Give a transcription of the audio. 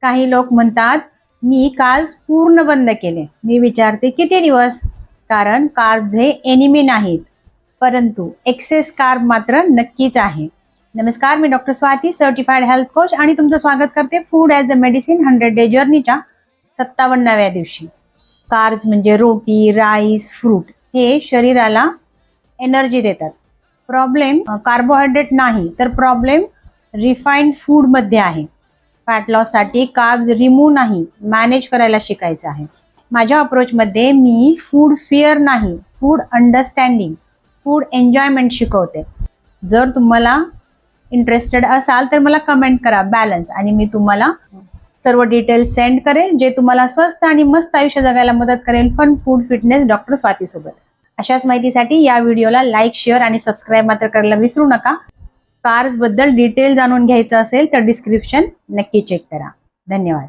काही लोक म्हणतात मी कार्ब्स पूर्ण बंद केले. मी विचारते किती दिवस? कारण कार्ब्स हे एनिमी नाहीत, परंतु एक्सेस कार्ब मात्र नक्कीच आहे. नमस्कार, मी doctor Swati, certified health coach, आणि तुमचं स्वागत करते food as a medicine 100 day जर्नीच्या 57व्या दिवशी. कार्ब्स म्हणजे रोटी, राईस, फ्रूट हे शरीराला एनर्जी देतात. प्रॉब्लेम कार्बोहायड्रेट नाही, तर प्रॉब्लेम रिफाईंड फूडमध्ये आहे. फॅट लॉससाठी कार्ब्स रिमूव्ह नाही, मॅनेज करायला शिकायचं आहे. माझ्या अप्रोचमध्ये मी फूड फिअर नाही, फूड अंडरस्टँडिंग, फूड एन्जॉयमेंट शिकवते. जर तुम्हाला इंटरेस्टेड असाल तर मला कमेंट करा बॅलन्स, आणि मी तुम्हाला सर्व डिटेल्स सेंड करेल, जे तुम्हाला स्वस्त आणि मस्त आयुष्य जगायला मदत करेल. Fun food fitness doctor Swati सोबत. अशाच माहितीसाठी या व्हिडिओला लाईक, शेअर आणि सबस्क्राईब मात्र करायला विसरू नका. कार्ब्स बद्दल डिटेल जाणून घ्यायचं असेल तर डिस्क्रिप्शन नक्की चेक करा. धन्यवाद.